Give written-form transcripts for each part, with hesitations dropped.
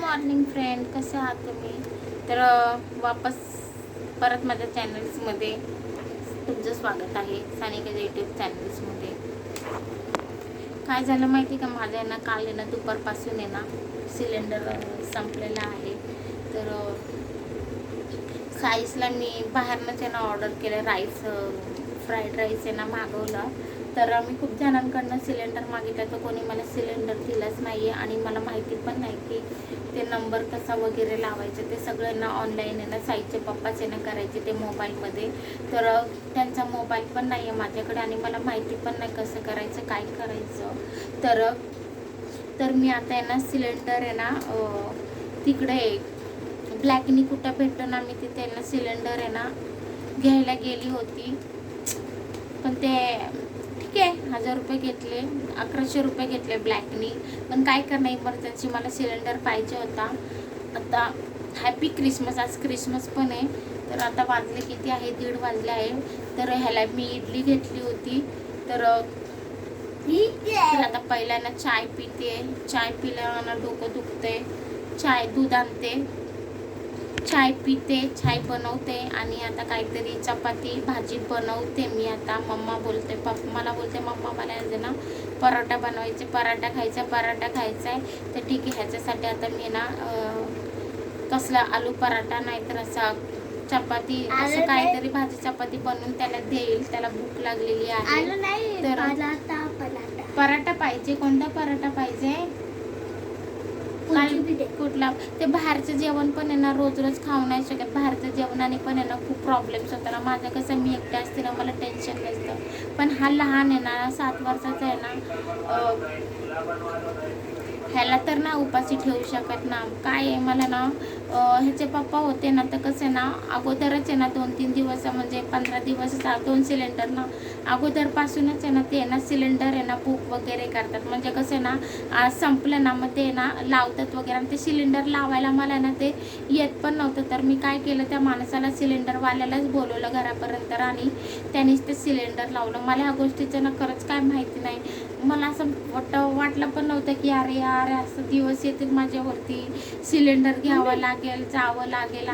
Morning friend, कसे आहात तुम्ही? तर वापस परत माझ्या चॅनल्समध्ये तुमचं स्वागत आहे. सानिका यूट्यूब चॅनल्समध्ये. काय झालं माहिती का, माझ्या ना काल आहे ना दुपारपासून आहे ना सिलेंडर संपलेला आहे. तर साईसला मी बाहेरनंच आहे ना ऑर्डर केलं, राईस फ्राईड राईस आहे ना मागवलं. तर मी खूप जणांकडनं सिलेंडर मागितलं, तर कोणी मला सिलेंडर दिलंच नाही आहे आणि मला माहिती पण नाही की ते नंबर कसा वगैरे लावायचं. ते सगळं ना ऑनलाईन आहे ना साईचे पप्पाच आहे ना करायचे ते मोबाईलमध्ये. तर त्यांचा मोबाईल पण नाही आहे माझ्याकडे आणि मला माहिती पण नाही कसं करायचं, काय करायचं. तर मी आता आहे ना सिलेंडर आहे ना तिकडे ब्लॅकनी कुठं भेटतो ना, मी तिथे ना सिलेंडर आहे ना घ्यायला गेली होती. पण ते ठीक आहे, 1000 रुपये घेतले, 1100 रुपये घेतले ब्लॅकनी. पण काय करणं, इमर्जन्सी मला सिलेंडर पाहिजे होता. आता हॅपी क्रिसमस, आज क्रिसमस पण आहे. तर आता वाजले किती आहे, 1:30 वाजले आहे. तर ह्याला मी इडली घेतली होती. तर आता पहिला ना चाय पिते. चाय पिल्यानं डोकं दुखते. दूध आणते, चाय पिते, चाय बनवते आणि आता काहीतरी चपाती भाजी बनवते मी. आता मम्मा बोलते, मला बोलते मम्मा मला ना पराठा बनवायचे, पराठा खायचा आहे. तर ठीक आहे, ह्याच्यासाठी आता मी ना कसला आलू पराठा नाही तर असा चपाती, असं काहीतरी भाजी चपाती बनवून त्याला देईल. त्याला भूक लागलेली आहे. तर पराठा पाहिजे. कोणता पराठा पाहिजे? कुठला? ते बाहेरचं जेवण पण आहे ना रोज खाऊ नाही शकत. बाहेरचं जेवणाने पण आहे ना खूप प्रॉब्लेम्स होतात ना. माझं कसं, मी एकटे असते ना, मला टेन्शन नसतं. पण हा लहान आहे ना, 7 वर्षाचा आहे ना, ह्याला तर ना उपाशी ठेवू शकत ना. काय आहे, मला ना ह्याचे पप्पा होते ना, तर कसं आहे ना अगोदरच आहे ना 2-3 दिवस म्हणजे 15 दिवस 2 सिलेंडर ना अगोदरपासूनच आहे ना ते ना सिलेंडर आहे ना बुक वगैरे करतात. म्हणजे कसं आहे ना संपलं ना मग ते ना लावतात वगैरे. आणि ते सिलेंडर लावायला मला ना ते येत पण नव्हतं. तर मी काय केलं, त्या माणसाला सिलेंडरवाल्यालाच बोलवलं घरापर्यंत आणि त्यानेच ते सिलेंडर लावलं. मला ह्या गोष्टीचं ना खरंच काय माहिती नाही. मला असं वाटलं पण नव्हतं की अरे यार असं दिवस येतील माझ्यावरती, सिलेंडर घ्यावं लागेल, जावं लागेल.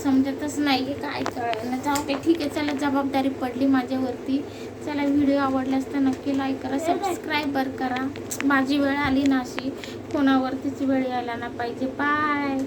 समजतच नाही काय कळलं. जाऊ ते ठीक आहे, चला जबाबदारी पडली माझ्यावरती. चला, व्हिडिओ आवडल्यास तर नक्की लाईक करा, सबस्क्राईबर करा. माझी वेळ आली ना अशी, कोणावरतीच वेळ यायला ना पाहिजे. बाय.